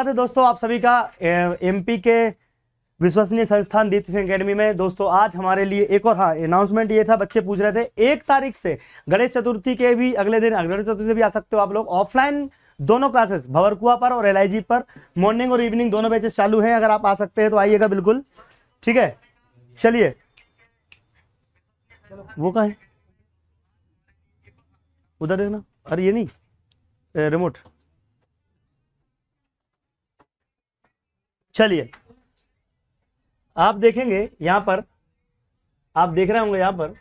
स्वागत है दोस्तों आप सभी का एमपी के विश्वसनीय संस्थान दीप्ति सिंह एकेडमी में। दोस्तों आज हमारे लिए एक और अनाउंसमेंट ये था, बच्चे पूछ रहे थे 1 तारीख से गणेश चतुर्थी के भी अगले दिन गणेश चतुर्थी से भी आ सकते हो आप लोग। ऑफलाइन दोनों क्लासेस भवरकुआ पर और LIG पर मॉर्निंग और इवनिंग दोनों बैचेस चालू हैं। अगर आप आ सकते हैं तो आइएगा बिल्कुल, ठीक है। चलिए वो कहाँ है, उधर देखना। अरे ये नहीं रिमोट। चलिए आप देखेंगे यहां पर, आप देख रहे होंगे यहां पर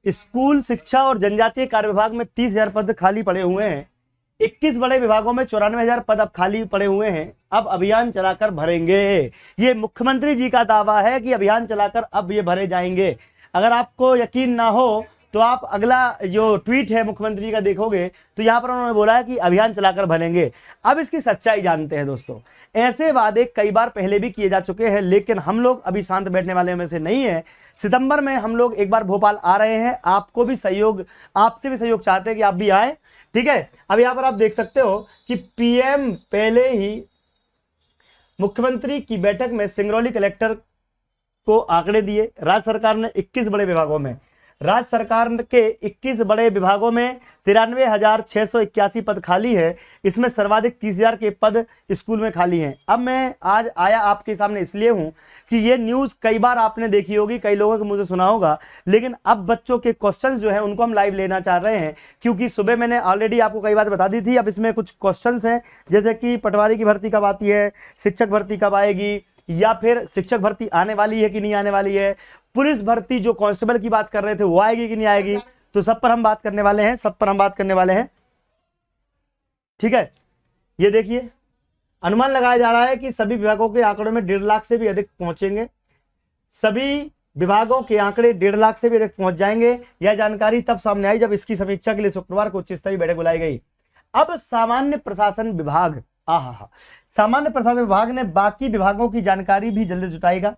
स्कूल शिक्षा और जनजातीय कार्य विभाग में 30,000 पद खाली पड़े हुए हैं। 21 बड़े विभागों में 94,000 पद अब खाली पड़े हुए हैं। अब अभियान चलाकर भरेंगे। ये मुख्यमंत्री जी का दावा है कि अभियान चलाकर अब ये भरे जाएंगे। अगर आपको यकीन ना हो तो आप अगला जो ट्वीट है मुख्यमंत्री जी का देखोगे तो यहां पर उन्होंने बोला है कि अभियान चलाकर भरेंगे। अब इसकी सच्चाई जानते हैं दोस्तों। ऐसे वादे कई बार पहले भी किए जा चुके हैं, लेकिन हम लोग अभी शांत बैठने वाले में से नहीं है। सितंबर में हम लोग एक बार भोपाल आ रहे हैं, आपको भी सहयोग, आपसे भी सहयोग चाहते हैं कि आप भी आए, ठीक है। अब यहां पर आप देख सकते हो कि PM पहले ही मुख्यमंत्री की बैठक में सिंगरौली कलेक्टर को आंकड़े दिए। राज्य सरकार ने 21 बड़े विभागों में, राज्य सरकार के 21 बड़े विभागों में 93,681 पद खाली है। इसमें सर्वाधिक 30,000 के पद स्कूल में खाली हैं। अब मैं आज आया आपके सामने इसलिए हूं कि ये न्यूज़ कई बार आपने देखी होगी, कई लोगों के मुझे सुना होगा, लेकिन अब बच्चों के क्वेश्चंस जो हैं उनको हम लाइव लेना चाह रहे हैं, क्योंकि सुबह मैंने ऑलरेडी आपको कई बात बता दी थी। अब इसमें कुछ क्वेश्चंस हैं, जैसे कि पटवारी की भर्ती कब आती है, शिक्षक भर्ती कब आएगी, या फिर शिक्षक भर्ती आने वाली है कि नहीं आने वाली है, पुलिस भर्ती जो कांस्टेबल की बात कर रहे थे वो आएगी कि नहीं आएगी। तो सब पर हम बात करने वाले हैं, सब पर हम बात करने वाले हैं, ठीक है। ये देखिए अनुमान लगाया जा रहा है कि सभी विभागों के आंकड़ों में 1.5 लाख से भी अधिक पहुंचेंगे। सभी विभागों के आंकड़े 1.5 लाख से भी अधिक पहुंच जाएंगे। यह जानकारी तब सामने आई जब इसकी समीक्षा के लिए शुक्रवार को उच्च स्तरीय बैठक बुलाई गई। अब सामान्य प्रशासन विभाग, सामान्य प्रशासन विभाग ने बाकी विभागों की जानकारी भी जल्दी जुटाएगा।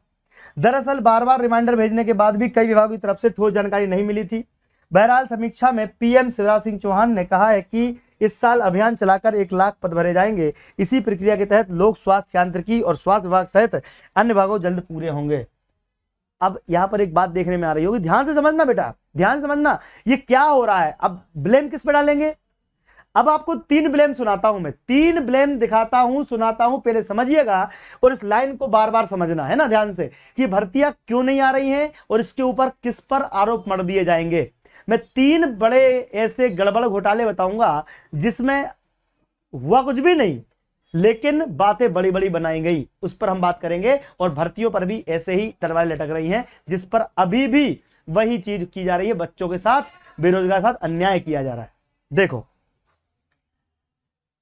दरअसल बार बार रिमाइंडर भेजने के बाद भी कई विभागों की तरफ से ठोस जानकारी नहीं मिली थी। बहरहाल समीक्षा में PM शिवराज सिंह चौहान ने कहा है कि इस साल अभियान चलाकर 1 लाख पद भरे जाएंगे। इसी प्रक्रिया के तहत लोक स्वास्थ्य यांत्रिकी और स्वास्थ्य विभाग सहित अन्य विभागों जल्द पूरे होंगे। अब यहाँ पर एक बात देखने में आ रही होगी, ध्यान से समझना बेटा, ध्यान से समझना ये क्या हो रहा है। अब ब्लेम किस पे डालेंगे? अब आपको 3 ब्लेम सुनाता हूं, मैं 3 ब्लेम दिखाता हूं, सुनाता हूं, पहले समझिएगा और इस लाइन को बार बार समझना है ना ध्यान से, कि भर्तियां क्यों नहीं आ रही हैं और इसके ऊपर किस पर आरोप मढ़ दिए जाएंगे। मैं 3 बड़े ऐसे गड़बड़ घोटाले बताऊंगा जिसमें हुआ कुछ भी नहीं, लेकिन बातें बड़ी बड़ी बनाई गई, उस पर हम बात करेंगे। और भर्तियों पर भी ऐसे ही तलवारें लटक रही हैं जिस पर अभी भी वही चीज की जा रही है, बच्चों के साथ, बेरोजगार के साथ अन्याय किया जा रहा है। देखो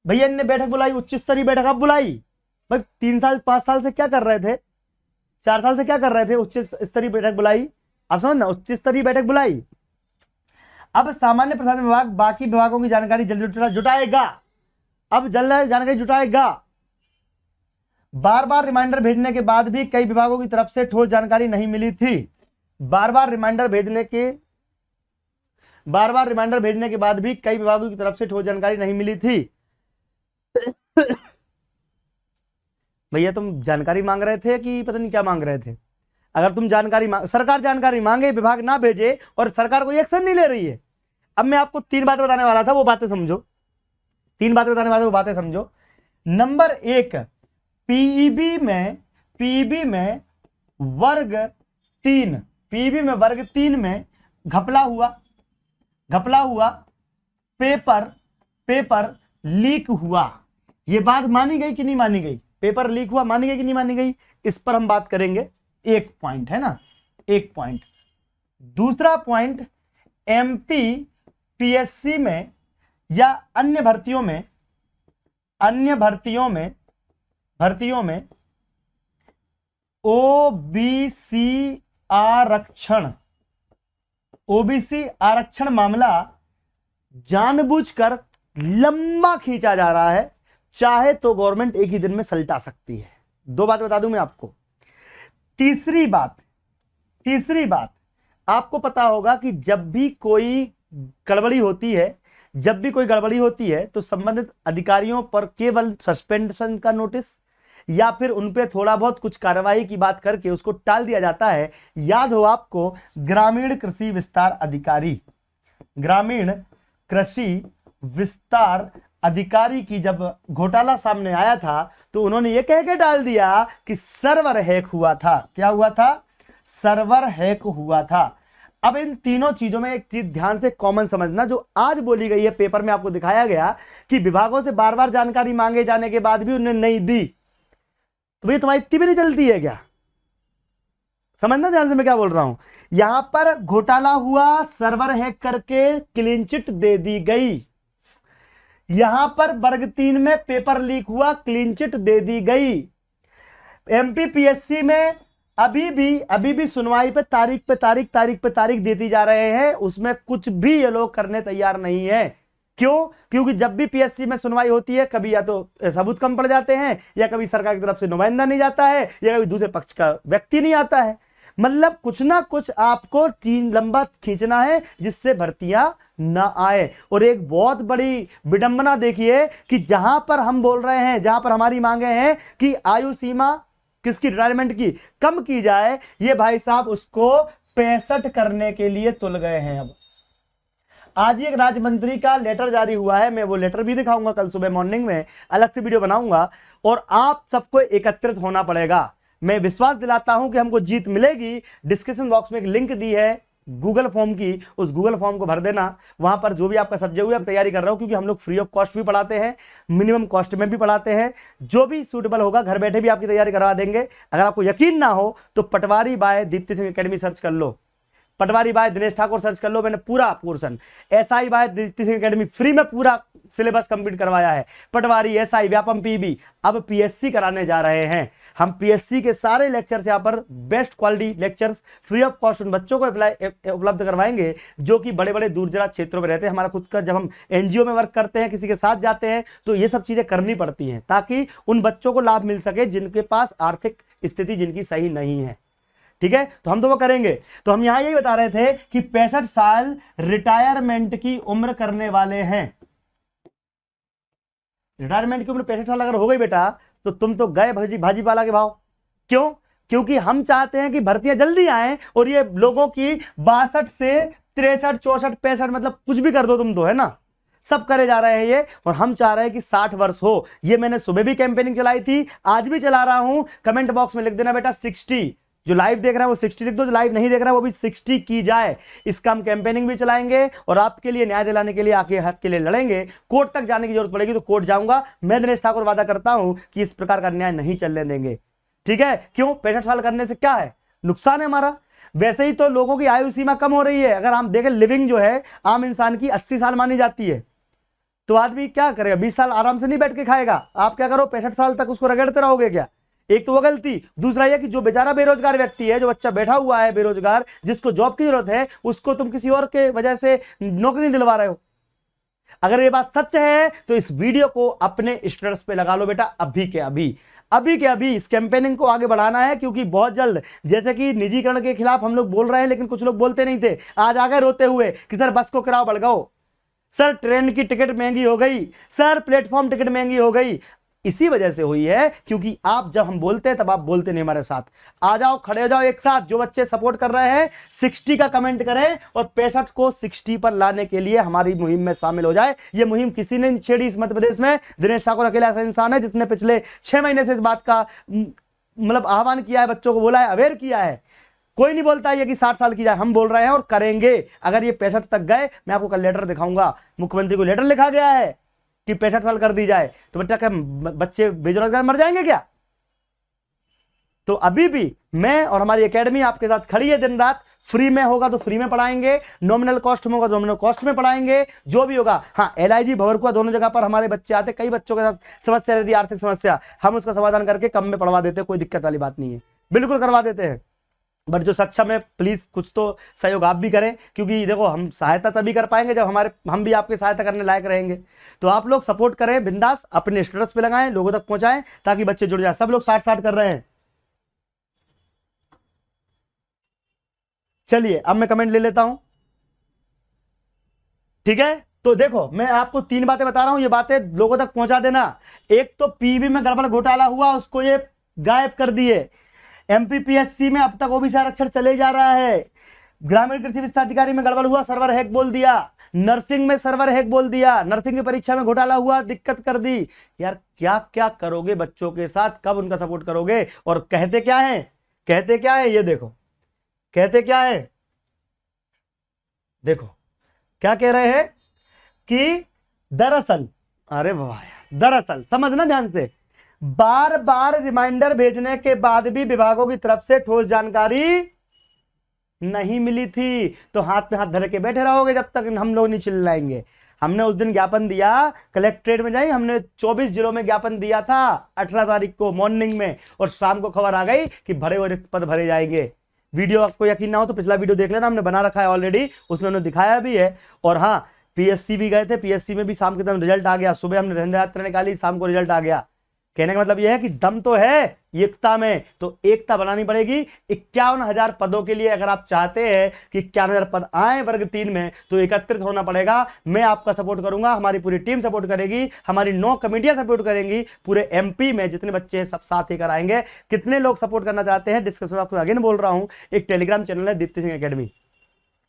भैया ने बैठक बुलाई, उच्च स्तरीय बैठक अब बुलाई। भाई 3 साल 5 साल से क्या कर रहे थे, 4 साल से क्या कर रहे थे? उच्च स्तरीय बैठक बुलाई, आप समझना, उच्च स्तरीय बैठक बुलाई। अब सामान्य प्रशासन विभाग बाकी विभागों की जानकारी जल्दी जुटाएगा। अब जल्द जानकारी जुटाएगा। बार बार रिमाइंडर भेजने के बाद भी कई विभागों की तरफ से ठोस जानकारी नहीं मिली थी। बार बार रिमाइंडर भेजने के बाद भी कई विभागों की तरफ से ठोस जानकारी नहीं मिली थी। भैया तुम जानकारी मांग रहे थे कि पता नहीं क्या मांग रहे थे? अगर तुम सरकार जानकारी मांगे, विभाग ना भेजे और सरकार कोई एक्शन नहीं ले रही है। अब मैं आपको 3 बातें बताने वाला था, वो बातें समझो। 3 बातें बताने वाला था, वो बातें समझो। नंबर 1, पीईबी में वर्ग 3 में घपला हुआ, पेपर लीक हुआ। ये बात मानी गई कि नहीं मानी गई? पेपर लीक हुआ, मानी गई कि नहीं मानी गई? इस पर हम बात करेंगे। एक पॉइंट है ना, एक पॉइंट। दूसरा पॉइंट, MP PSC में या अन्य भर्तियों में ओबीसी आरक्षण मामला जानबूझकर लंबा खींचा जा रहा है। चाहे तो गवर्नमेंट एक ही दिन में सलटा सकती है। 2 बात बता दूं मैं आपको। तीसरी बात आपको पता होगा कि जब भी कोई गड़बड़ी होती है, जब भी कोई गड़बड़ी होती है तो संबंधित अधिकारियों पर केवल सस्पेंशन का नोटिस या फिर उन पे थोड़ा बहुत कुछ कार्रवाई की बात करके उसको टाल दिया जाता है। याद हो आपको, ग्रामीण कृषि विस्तार अधिकारी, ग्रामीण कृषि विस्तार अधिकारी की जब घोटाला सामने आया था तो उन्होंने ये कह के डाल दिया कि सर्वर हैक हुआ था। क्या हुआ था? सर्वर हैक हुआ था। अब इन तीनों चीजों में एक चीज ध्यान से कॉमन समझना, जो आज बोली गई है पेपर में आपको दिखाया गया कि विभागों से बार बार जानकारी मांगे जाने के बाद भी उन्होंने नहीं दी, तो भाई तुम्हारी इतनी भी नहीं चलती है क्या? समझना ध्यान से मैं क्या बोल रहा हूं। यहां पर घोटाला हुआ, सर्वर हैक करके क्लीन चिट दे दी गई। यहां पर वर्ग 3 में पेपर लीक हुआ, क्लीन चिट दे दी गई। एमपीपीएससी में अभी भी सुनवाई पे तारीख देती जा रहे हैं, उसमें कुछ भी ये लोग करने तैयार नहीं है। क्यों? क्योंकि जब भी पीएससी में सुनवाई होती है, कभी या तो सबूत कम पड़ जाते हैं, या कभी सरकार की तरफ से नुमाइंदा नहीं जाता है, या कभी दूसरे पक्ष का व्यक्ति नहीं आता है। मतलब कुछ ना कुछ आपको तीन लंबा खींचना है जिससे भर्तियां ना आए। और एक बहुत बड़ी विडंबना देखिए कि जहां पर हम बोल रहे हैं, जहां पर हमारी मांगे हैं कि आयु सीमा किसकी, रिटायरमेंट की, कम की जाए, ये भाई साहब उसको 65 करने के लिए तुल गए हैं। अब आज ही एक राज्य मंत्री का लेटर जारी हुआ है, मैं वो लेटर भी दिखाऊंगा कल सुबह मॉर्निंग में, अलग से वीडियो बनाऊंगा। और आप सबको एकत्रित होना पड़ेगा। मैं विश्वास दिलाता हूं कि हमको जीत मिलेगी। डिस्क्रिप्शन बॉक्स में एक लिंक दी है गूगल फॉर्म की, उस गूगल फॉर्म को भर देना। वहां पर जो भी आपका सब्जेक्ट हुआ, तैयारी कर रहा हूं, क्योंकि हम लोग फ्री ऑफ कॉस्ट भी पढ़ाते हैं, मिनिमम कॉस्ट में भी पढ़ाते हैं। जो भी सूटेबल होगा घर बैठे भी आपकी तैयारी करवा देंगे। अगर आपको यकीन ना हो तो Patwari by Deepti Singh academy search कर लो, पटवारी बाय दिनेश ठाकुर सर्च कर लो। मैंने पूरा portion SI by Deepti Singh academy free में पूरा सिलेबस कंप्लीट करवाया है। पटवारी, एसआई, व्यापम, पीबी, अब पीएससी कराने जा रहे हैं हम। पीएससी के सारे लेक्चर्स यहाँ पर best quality lectures free of cost उन बच्चों को उपलब्ध करवाएंगे जो कि बड़े बड़े दूर दराज क्षेत्रों में रहते हैं। हमारा खुद का, जब हम एनजीओ में वर्क करते हैं, किसी के साथ जाते हैं, तो ये सब चीजें करनी पड़ती हैं ताकि उन बच्चों को लाभ मिल सके जिनके पास आर्थिक स्थिति जिनकी सही नहीं है। ठीक है, तो हम तो वो करेंगे। तो हम यहां यही बता रहे थे कि 65 साल रिटायरमेंट की उम्र करने वाले हैं। रिटायरमेंट की उम्र 65 साल अगर हो गई बेटा, तो तुम तो गए भाजी पाला के भाव। क्यों? क्योंकि हम चाहते हैं कि भर्तियां जल्दी आए और ये लोगों की 62 से 63, 64, 65, मतलब कुछ भी कर दो तुम तो, है ना, सब करे जा रहे हैं ये। और हम चाह रहे हैं कि 60 वर्ष हो। ये मैंने सुबह भी कैंपेनिंग चलाई थी, आज भी चला रहा हूं। कमेंट बॉक्स में लिख देना बेटा 60। जो लाइव देख रहा है वो 60 लिख दो, जो लाइव नहीं देख रहा है वो भी 60 की जाए। इसका हम कैंपेनिंग भी चलाएंगे और आपके लिए न्याय दिलाने के लिए, आपके हक के लिए लड़ेंगे। कोर्ट तक जाने की जरूरत पड़ेगी तो कोर्ट जाऊंगा। मैं दिनेश ठाकुर वादा करता हूं कि इस प्रकार का न्याय नहीं चलने देंगे। ठीक है? क्यों? 65 साल करने से क्या है, नुकसान है हमारा। वैसे ही तो लोगों की आयु सीमा कम हो रही है। अगर हम देखें, लिविंग जो है आम इंसान की 80 साल मानी जाती है, तो आदमी क्या करेगा? 20 साल आराम से नहीं बैठ के खाएगा। आप क्या करो, 65 साल तक उसको रगड़ते रहोगे क्या? एक तो वो गलती। दूसरा यह कि जो बेचारा बेरोजगार व्यक्ति है, जो बच्चा बैठा हुआ है बेरोजगार, जिसको जॉब की जरूरत है, उसको तुम किसी और के वजह से नौकरी दिलवा रहे हो। अगर ये बात सच है तो इस वीडियो को अपने स्टेटस पे लगा लो बेटा, अभी के अभी इस कैंपेनिंग को आगे बढ़ाना है। क्योंकि बहुत जल्द, जैसे कि निजीकरण के खिलाफ हम लोग बोल रहे हैं, लेकिन कुछ लोग बोलते नहीं थे, आज आ गए रोते हुए कि सर बस को किराया बढ़ गया, सर ट्रेन की टिकट महंगी हो गई, सर प्लेटफॉर्म टिकट महंगी हो गई। इसी वजह से हुई है क्योंकि आप जब हम बोलते हैं तब आप बोलते नहीं हमारे साथ। आ जाओ, खड़े हो जाओ एक साथ। जो बच्चे सपोर्ट कर रहे हैं 60 का कमेंट करें और 65 को 60 पर लाने के लिए हमारी मुहिम में शामिल हो जाए। ये मुहिम किसी ने छेड़ी इस मध्य प्रदेश में। दिनेश ठाकुर अकेला ऐसा इंसान है जिसने पिछले 6 महीने से इस बात का मतलब आह्वान किया है, बच्चों को बोला है, अवेयर किया है। कोई नहीं बोलता है कि 60 साल की जाए, हम बोल रहे हैं और करेंगे। अगर ये 65 तक गए, मैं आपको कल लेटर दिखाऊंगा, मुख्यमंत्री को लेटर लिखा गया है कि 65 साल कर दी जाए। तो बेटा क्या बच्चे बेरोजगार मर जाएंगे क्या? तो अभी भी मैं और हमारी एकेडमी आपके साथ खड़ी है दिन रात। फ्री में होगा तो फ्री में पढ़ाएंगे, नॉमिनल कॉस्ट में होगा तो नॉमिनल कॉस्ट में पढ़ाएंगे, जो भी होगा। हाँ, एलआईजी भवरकुआ दोनों जगह पर हमारे बच्चे आते। कई बच्चों के साथ समस्या रहती है, आर्थिक समस्या, हम उसका समाधान करके कम में पढ़वा देते हैं। कोई दिक्कत वाली बात नहीं है, बिल्कुल करवा देते हैं। बट जो सक्षम है, प्लीज कुछ तो सहयोग आप भी करें। क्योंकि देखो, हम सहायता तभी कर पाएंगे जब हम भी आपकी सहायता करने लायक रहेंगे। तो आप लोग सपोर्ट करें, बिंदास अपने स्टेटस पे लगाएं, लोगों तक पहुंचाएं ताकि बच्चे जुड़ जाए। सब लोग 60-60 कर रहे हैं। चलिए अब मैं कमेंट ले लेता हूं, ठीक है? तो देखो मैं आपको 3 बातें बता रहा हूं, ये बातें लोगों तक पहुंचा देना। एक तो पीवी में गड़बड़ घोटाला हुआ, उसको ये गायब कर दिए। एमपीपीएससी में अब तक ओबीसी आरक्षण चले जा रहा है। ग्रामीण कृषि विस्ताराधिकारी में गड़बड़ हुआ, सर्वर हैक बोल दिया। नर्सिंग में सर्वर हैक बोल दिया। नर्सिंग की परीक्षा में घोटाला हुआ, दिक्कत कर दी। यार क्या क्या करोगे बच्चों के साथ, कब उनका सपोर्ट करोगे? और कहते क्या है, कहते क्या है, ये देखो कहते क्या है, देखो क्या कह रहे हैं कि दरअसल, अरे वाह यार, दरअसल समझना ध्यान से, बार बार रिमाइंडर भेजने के बाद भी विभागों की तरफ से ठोस जानकारी नहीं मिली थी। तो हाथ में हाथ धर के बैठे रहोगे जब तक हम लोग नहीं चिल्लाएंगे। हमने उस दिन ज्ञापन दिया, कलेक्ट्रेट में जाई, हमने 24 जिलों में ज्ञापन दिया था 18 तारीख को मॉर्निंग में, और शाम को खबर आ गई कि भरे हुए रिक्त पद भरे जाएंगे। वीडियो आपको यकीन ना हो तो पिछला वीडियो देख लेना, हमने बना रखा है ऑलरेडी, उसमें उन्होंने दिखाया भी है। और हाँ, पीएससी भी गए थे, पीएससी में भी शाम के टाइम रिजल्ट आ गया। सुबह हमने रंग यात्रा निकाली, शाम को रिजल्ट आ गया। कहने का मतलब यह है कि दम तो है एकता में, तो एकता बनानी पड़ेगी। 51,000 पदों के लिए अगर आप चाहते हैं कि 51,000 पद आए वर्ग 3 में, तो एकत्रित होना पड़ेगा। मैं आपका सपोर्ट करूंगा, हमारी पूरी टीम सपोर्ट करेगी, हमारी 9 कमेटियां सपोर्ट करेंगी। पूरे एमपी में जितने बच्चे हैं सब साथ लेकर आएंगे। कितने लोग सपोर्ट करना चाहते हैं, डिस्कशन आपको अगेन बोल रहा हूं, एक टेलीग्राम चैनल है Deepti Singh academy,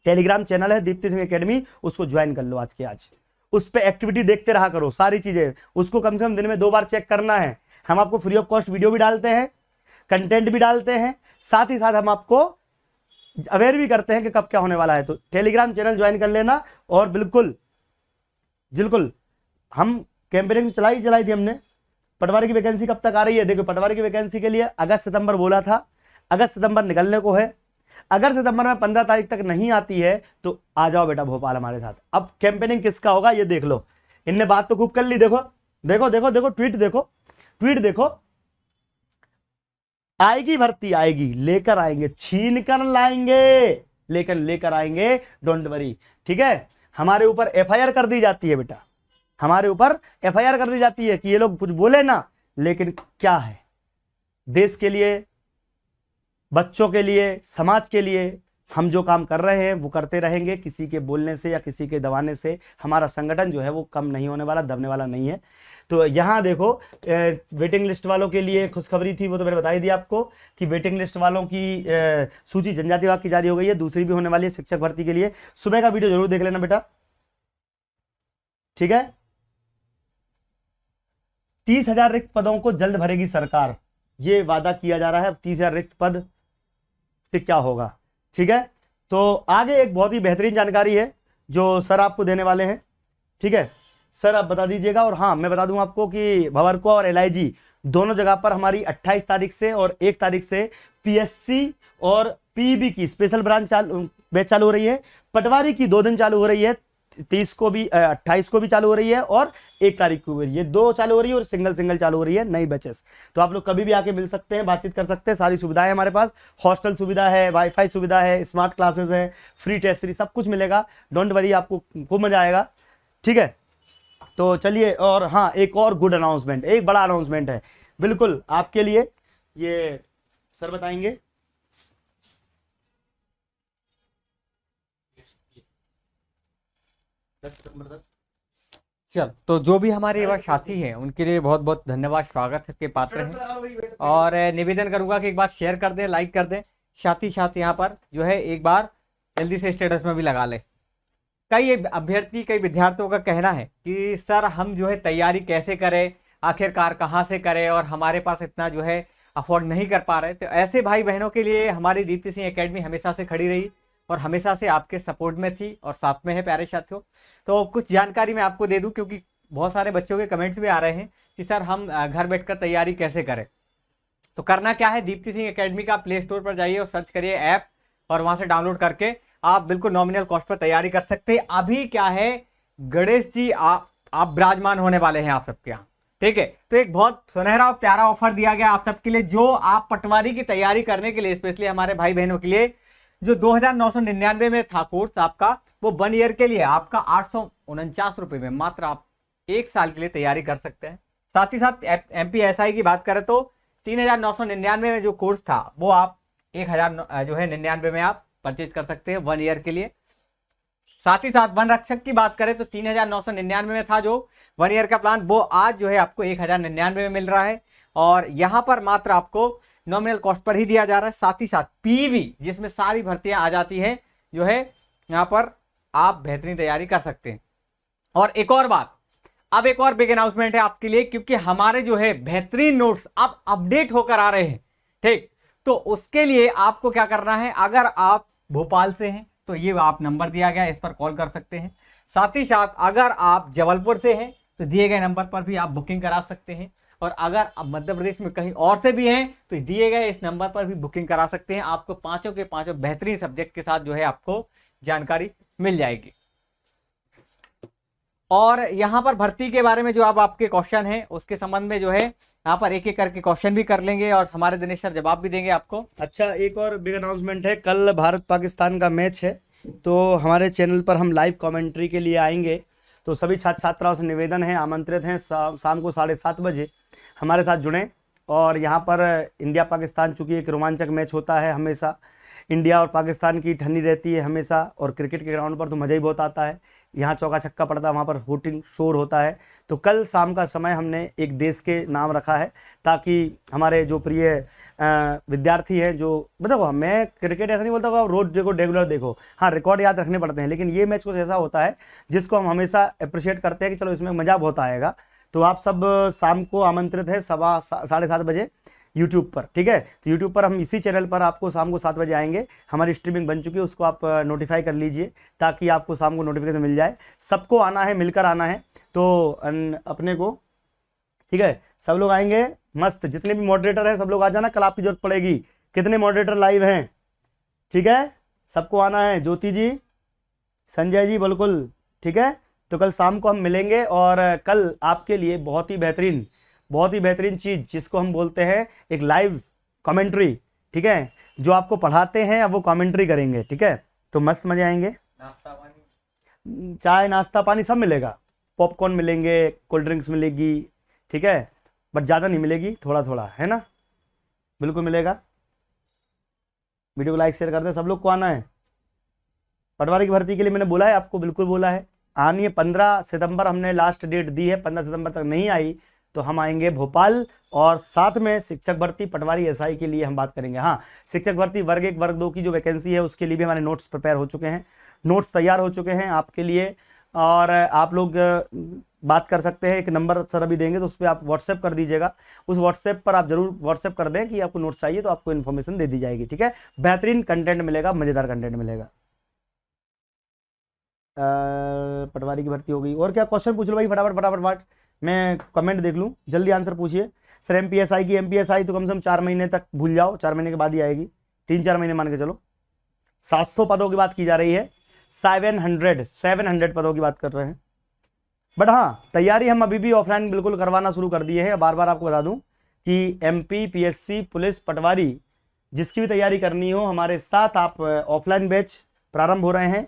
Telegram channel है दीप्ति सिंह एकेडमी, उसको ज्वाइन कर लो आज के आज। उस पर एक्टिविटी देखते रहा करो, सारी चीजें, उसको कम से कम दिन में 2 बार चेक करना है। हम आपको फ्री ऑफ कॉस्ट वीडियो भी डालते हैं, कंटेंट भी डालते हैं, साथ ही साथ हम आपको अवेयर भी करते हैं कि कब क्या होने वाला है। तो टेलीग्राम चैनल ज्वाइन कर लेना। और बिल्कुल बिल्कुल हम कैंपेनिंग चलाई थी हमने। पटवारी की वैकेंसी कब तक आ रही है? देखो पटवारी की वैकेंसी के लिए अगस्त सितंबर बोला था, अगस्त सितंबर निकलने को है। अगर सितंबर में 15 तारीख तक नहीं आती है तो आ जाओ बेटा भोपाल हमारे साथ। अब कैंपेनिंग किसका होगा ये देख लो, इनने बात तो खूब कर ली। देखो देखो देखो देखो ट्वीट देखो, ट्वीट देखो, आएगी भर्ती, आएगी, लेकर आएंगे, छीन कर लाएंगे, लेकिन लेकर आएंगे, डोंट वरी। ठीक है, हमारे ऊपर एफआईआर कर दी जाती है बेटा, हमारे ऊपर एफआईआर कर दी जाती है कि ये लोग कुछ बोले ना, लेकिन क्या है, देश के लिए, बच्चों के लिए, समाज के लिए हम जो काम कर रहे हैं वो करते रहेंगे। किसी के बोलने से या किसी के दबाने से हमारा संगठन जो है वो कम नहीं होने वाला, दबने वाला नहीं है। तो यहाँ देखो वेटिंग लिस्ट वालों के लिए खुशखबरी थी, वो तो मैंने बता ही दिया आपको कि वेटिंग लिस्ट वालों की सूची जनजाति विभाग की जारी हो गई है। दूसरी भी होने वाली है शिक्षक भर्ती के लिए। सुबह का वीडियो जरूर देख लेना बेटा, ठीक है। 30,000 रिक्त पदों को जल्द भरेगी सरकार, ये वादा किया जा रहा है। 30,000 रिक्त पद से क्या होगा, ठीक है। तो आगे एक बहुत ही बेहतरीन जानकारी है जो सर आपको देने वाले हैं, ठीक है। सर आप बता दीजिएगा। और हाँ, मैं बता दूं आपको कि भंवरकुआ और एलआईजी दोनों जगह पर हमारी 28 तारीख से और 1 तारीख से पीएससी और पीईबी की स्पेशल ब्रांच बैच चालू हो रही है। पटवारी की 2 दिन चालू हो रही है, 30 को भी 28 को भी चालू हो रही है और 1 तारीख को भी, ये 2 चालू हो रही है और सिंगल चालू हो रही है, नई बैचेस। तो आप लोग कभी भी आके मिल सकते हैं, बातचीत कर सकते हैं, सारी सुविधाएं हमारे पास, हॉस्टल सुविधा है, वाईफाई सुविधा है, स्मार्ट क्लासेस है, फ्री टेस्ट सीरीज, सब कुछ मिलेगा। डोंट वरी, आपको खूब मजा आएगा, ठीक है। तो चलिए, और हाँ एक और गुड अनाउंसमेंट, एक बड़ा अनाउंसमेंट है बिल्कुल आपके लिए, ये सर बताएंगे। चल, तो जो भी हमारे युवा साथी हैं उनके लिए बहुत बहुत धन्यवाद, स्वागत के पात्र हैं। और निवेदन करूंगा कि एक बार शेयर कर दें, लाइक कर दें, साथ ही साथ यहाँ पर जो है एक बार जल्दी से स्टेटस में भी लगा लें। कई अभ्यर्थी, कई विद्यार्थियों का कहना है कि सर हम जो है तैयारी कैसे करें, आखिरकार कहाँ से करें, और हमारे पास इतना जो है अफोर्ड नहीं कर पा रहे। तो ऐसे भाई बहनों के लिए हमारी दीप्ति सिंह एकेडमी हमेशा से खड़ी रही और हमेशा से आपके सपोर्ट में थी और साथ में है प्यारे साथियों। तो कुछ जानकारी मैं आपको दे दूं, क्योंकि बहुत सारे बच्चों के कमेंट्स भी आ रहे हैं कि सर हम घर बैठकर तैयारी कैसे करें। तो करना क्या है, दीप्ति सिंह एकेडमी का प्ले स्टोर पर जाइए और सर्च करिए ऐप, और वहां से डाउनलोड करके आप बिल्कुल नॉमिनल कॉस्ट पर तैयारी कर सकते हैं। अभी क्या है, गणेश जी आप विराजमान होने वाले हैं आप सबके यहाँ, ठीक है। तो एक बहुत सुनहरा और प्यारा ऑफर दिया गया आप सबके लिए, जो आप पटवारी की तैयारी करने के लिए, स्पेशली हमारे भाई बहनों के लिए, जो 2,999 में था कोर्स आपका, वो 1 ईयर के लिए आपका 849 रुपए में मात्र आप 1 साल के लिए तैयारी कर सकते हैं। साथ ही साथ MPSI की बात करें तो 3,999 में जो कोर्स था वो आप 1,000 जो है 99 में आप परचेज कर सकते हैं 1 ईयर के लिए। साथ ही साथ वन रक्षक की बात करें तो 3,999 में था जो 1 ईयर का प्लान, वो आज जो है आपको 1,099 में मिल रहा है। और यहां पर मात्र आपको नॉमिनल कॉस्ट पर ही दिया जा रहा है। साथ ही साथ पीवी जिसमें सारी भर्तियां आ जाती है जो है यहां पर आप बेहतरीन तैयारी कर सकते हैं। और एक और बात, अब एक और बिग अनाउंसमेंट है आपके लिए, क्योंकि हमारे जो है बेहतरीन नोट्स अब अपडेट होकर आ रहे हैं, ठीक। तो उसके लिए आपको क्या करना है, अगर आप भोपाल से हैं तो ये आप नंबर दिया गया है, इस पर कॉल कर सकते हैं। साथ ही साथ अगर आप जबलपुर से हैं तो दिए गए नंबर पर भी आप बुकिंग करा सकते हैं। और अगर आप मध्य प्रदेश में कहीं और से भी हैं तो दिए गए इस नंबर पर भी बुकिंग करा सकते हैं। आपको पांचों के पांचों बेहतरीन सब्जेक्ट के साथ जो है आपको जानकारी मिल जाएगी। और यहाँ पर भर्ती के बारे में जो अब आपके क्वेश्चन है उसके संबंध में जो है यहाँ पर एक एक करके क्वेश्चन भी कर लेंगे और हमारे दिनेश सर जवाब भी देंगे आपको। अच्छा, एक और बिग अनाउंसमेंट है, कल भारत पाकिस्तान का मैच है, तो हमारे चैनल पर हम लाइव कमेंट्री के लिए आएंगे। तो सभी छात्र छात्राओं से निवेदन है, आमंत्रित हैं, शाम को 7:30 बजे हमारे साथ जुड़ें। और यहाँ पर इंडिया पाकिस्तान चूँकि एक रोमांचक मैच होता है, हमेशा इंडिया और पाकिस्तान की ठंडी रहती है हमेशा, और क्रिकेट के ग्राउंड पर तो मज़ा ही बहुत आता है। यहाँ चौका छक्का पड़ता है, वहाँ पर हूटिंग शोर होता है। तो कल शाम का समय हमने एक देश के नाम रखा है, ताकि हमारे जो प्रिय विद्यार्थी हैं, जो देखो मैं क्रिकेट ऐसा नहीं बोलता आप रोज देखो रेगुलर देखो, हाँ रिकॉर्ड याद रखने पड़ते हैं, लेकिन ये मैच कुछ ऐसा होता है जिसको हम हमेशा अप्रिशिएट करते हैं कि चलो इसमें मज़ा बहुत आएगा। तो आप सब शाम को आमंत्रित है 7:30 बजे यूट्यूब पर, ठीक है। तो यूट्यूब पर हम इसी चैनल पर आपको शाम को 7 बजे आएंगे, हमारी स्ट्रीमिंग बन चुकी है, उसको आप नोटिफाई कर लीजिए ताकि आपको शाम को नोटिफिकेशन मिल जाए। सबको आना है, मिलकर आना है, तो अपने को, ठीक है, सब लोग आएंगे मस्त, जितने भी मॉडरेटर हैं सब लोग आ जाना, कल आपकी जरूरत पड़ेगी। कितने मॉडरेटर लाइव हैं, ठीक है, सबको आना है, ज्योति जी, संजय जी, बिल्कुल, ठीक है। तो कल शाम को हम मिलेंगे, और कल आपके लिए बहुत ही बेहतरीन चीज़ जिसको हम बोलते हैं एक लाइव कमेंट्री, ठीक है, जो आपको पढ़ाते हैं अब वो कमेंट्री करेंगे, ठीक है। तो मस्त मजे आएंगे, नाश्ता पानी, चाय नाश्ता पानी सब मिलेगा, पॉपकॉर्न मिलेंगे, कोल्ड ड्रिंक्स मिलेगी, ठीक है, बट ज़्यादा नहीं मिलेगी, थोड़ा थोड़ा, है ना, बिल्कुल मिलेगा। वीडियो को लाइक शेयर कर दें, सब लोग को आना है। पटवारी की भर्ती के लिए मैंने बोला है आपको, बिल्कुल बोला है, आनी है। 15 सितंबर हमने लास्ट डेट दी है, 15 सितंबर तक नहीं आई तो हम आएंगे भोपाल, और साथ में शिक्षक भर्ती पटवारी एसआई के लिए हम बात करेंगे। हाँ, शिक्षक भर्ती वर्ग 1 वर्ग 2 की जो वैकेंसी है उसके लिए भी हमारे नोट्स प्रिपेयर हो चुके हैं, नोट्स तैयार हो चुके हैं आपके लिए। और आप लोग बात कर सकते हैं, एक नंबर सर अभी देंगे तो उस पर आप व्हाट्सएप कर दीजिएगा, उस व्हाट्सएप पर आप जरूर व्हाट्सएप कर दें कि आपको नोट्स चाहिए, तो आपको इन्फॉर्मेशन दे दी जाएगी, ठीक है। बेहतरीन कंटेंट मिलेगा, मज़ेदार कंटेंट मिलेगा। पटवारी की भर्ती हो गई, और क्या क्वेश्चन पूछ लो भाई, फटाफट फटाफट फटाफट, मैं कमेंट देख लूँ, जल्दी आंसर पूछिए। सर एमपीएसआई तो कम से कम 4 महीने तक भूल जाओ, 4 महीने के बाद ही आएगी, 3-4 महीने मान के चलो। 700 पदों की बात की जा रही है, 700 पदों की बात कर रहे हैं। बट हाँ, तैयारी हम अभी भी ऑफलाइन बिल्कुल करवाना शुरू कर दिए हैं। बार बार आपको बता दूं कि एमपी पीएससी पुलिस पटवारी जिसकी भी तैयारी करनी हो, हमारे साथ आप ऑफलाइन बैच प्रारंभ हो रहे हैं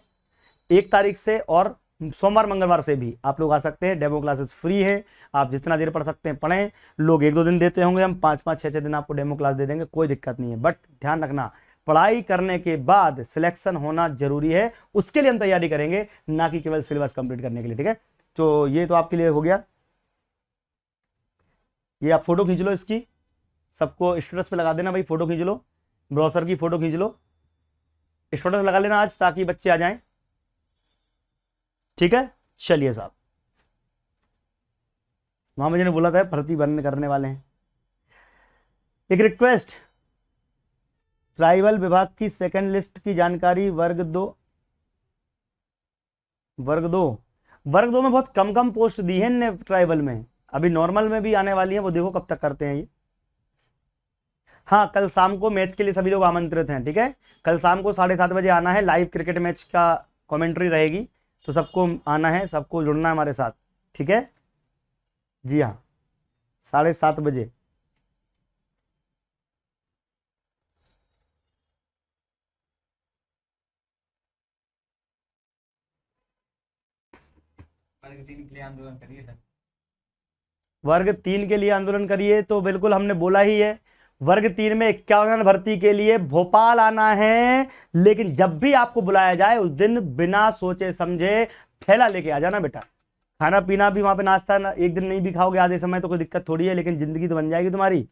1 तारीख से, और सोमवार मंगलवार से भी आप लोग आ सकते हैं। डेमो क्लासेस फ्री है, आप जितना देर पढ़ सकते हैं पढ़ें। लोग 1-2 दिन देते होंगे, हम 5-5 6-6 दिन आपको डेमो क्लास दे देंगे, कोई दिक्कत नहीं है। बट ध्यान रखना, पढ़ाई करने के बाद सिलेक्शन होना जरूरी है, उसके लिए हम तैयारी करेंगे, ना कि केवल सिलेबस कंप्लीट करने के लिए, ठीक है। तो ये तो आपके लिए हो गया, ये आप फोटो खींच लो इसकी, सबको स्टेटस पे लगा देना भाई, फोटो खींच लो, ब्राउजर की फोटो खींच लो, स्टेटस लगा लेना आज ताकि बच्चे आ जाएं, ठीक है। चलिए साहब, वहां मुझे ने बोला था भर्ती भरने करने वाले हैं। एक रिक्वेस्ट, ट्राइबल विभाग की सेकंड लिस्ट की जानकारी वर्ग 2 में बहुत कम पोस्ट दी है ने ट्राइबल में, अभी नॉर्मल में भी आने वाली है, वो देखो कब तक करते हैं ये। हाँ, कल शाम को मैच के लिए सभी लोग आमंत्रित हैं, ठीक है। कल शाम को 7:30 बजे आना है, लाइव क्रिकेट मैच का कमेंट्री रहेगी, तो सबको आना है, सबको जुड़ना है हमारे साथ, ठीक है। जी हाँ, 7:30 बजे। आंदोलन करिए सर, वर्ग 3 के लिए आंदोलन करिए, तो बिल्कुल हमने बोला ही है, वर्ग 3 में 51 भर्ती के लिए भोपाल आना है, लेकिन जब भी आपको बुलाया जाए उस दिन बिना सोचे समझे थैला लेके आ जाना बेटा। खाना पीना भी वहां पे नाश्ता एक दिन नहीं भी खाओगे आधे समय तो कोई दिक्कत थोड़ी है, लेकिन जिंदगी तो बन जाएगी तुम्हारी,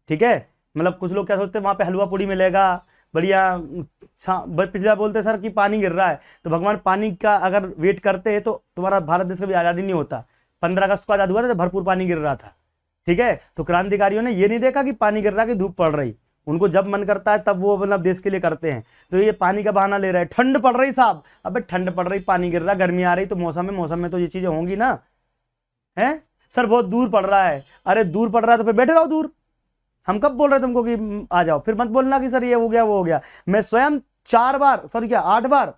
ठीक है। मतलब कुछ लोग क्या सोचते हैं वहां पे हलवा पूड़ी मिलेगा बढ़िया, पिछला बोलते सर कि पानी गिर रहा है, तो भगवान पानी का अगर वेट करते हैं तो तुम्हारा भारत देश कभी आज़ादी नहीं होता। 15 अगस्त को आज़ाद हुआ था जब भरपूर पानी गिर रहा था, ठीक है। तो क्रांतिकारियों ने ये नहीं देखा कि पानी गिर रहा कि धूप पड़ रही, उनको जब मन करता है तब वो मतलब देश के लिए करते हैं। तो ये पानी का बहाना ले रहे हैं, ठंड पड़ रही साहब, अबे ठंड पड़ रही, पानी गिर रहा, गर्मी आ रही, तो मौसम में तो ये चीजें होंगी ना, है। सर बहुत दूर पड़ रहा है, अरे दूर पड़ रहा है तो फिर बैठे रहो दूर। हम कब बोल रहे हैं तुमको कि आ जाओ, फिर मत बोलना कि सर ये हो गया वो हो गया। मैं स्वयं 4 बार, सॉरी क्या 8 बार,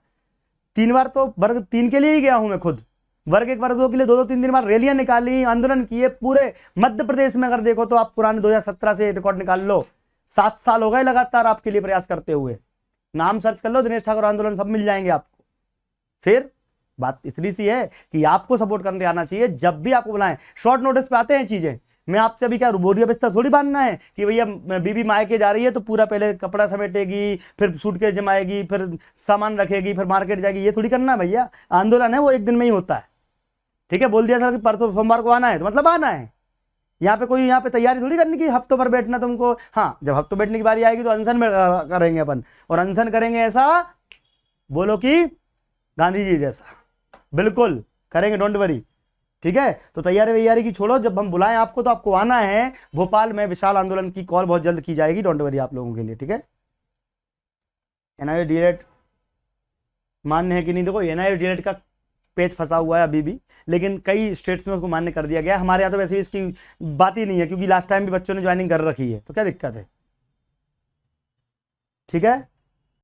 3 बार तो वर्ग 3 के लिए ही गया हूं मैं खुद, वर्ग 1 वर्ग 2 के लिए 2-2 3 बार रैलियां निकाली, आंदोलन किए पूरे मध्य प्रदेश में। अगर देखो तो आप पुराने 2017 से रिकॉर्ड निकाल लो, 7 साल हो गए लगातार आपके लिए प्रयास करते हुए। नाम सर्च कर लो दिनेश ठाकुर आंदोलन, सब मिल जाएंगे आपको। फिर बात इतनी सी है कि आपको सपोर्ट करने आना चाहिए, जब भी आपको बुलाएं। शॉर्ट नोटिस पे आते हैं चीजें, मैं आपसे अभी क्या बोरिया बिस्तर थोड़ी बांधना है कि भैया बीबी मायके जा रही है तो पूरा पहले कपड़ा समेटेगी, फिर सूटकेस जमाएगी, फिर सामान रखेगी, फिर मार्केट जाएगी, ये थोड़ी करना है भैया। आंदोलन है वो एक दिन में ही होता है, ठीक है। बोल दिया सर कि परसों सोमवार को आना है तो मतलब आना है। यहाँ पे कोई यहाँ पे तैयारी थोड़ी करनी कि हफ्तों भर बैठना तुमको। हाँ, जब हफ्तों बैठने की बारी आएगी तो अनशन में करेंगे अपन, और अनशन करेंगे ऐसा बोलो कि गांधी जी जैसा, बिल्कुल करेंगे, डोंट वरी, ठीक है। तो तैयारी की छोड़ो, जब हम बुलाएं आपको तो आपको आना है। भोपाल में विशाल आंदोलन की कॉल बहुत जल्द की जाएगी, डोंट वरी आप लोगों के लिए, ठीक है। एनआईओ डीएलएड मान्य है कि नहीं, देखो एनआईओ डीएलएड का पेज फंसा हुआ है अभी भी, लेकिन कई स्टेट्स में उसको मान्य कर दिया गया है। हमारे यहाँ तो वैसे भी इसकी बात ही नहीं है, क्योंकि लास्ट टाइम भी बच्चों ने ज्वाइनिंग कर रखी है, तो क्या दिक्कत है, ठीक है।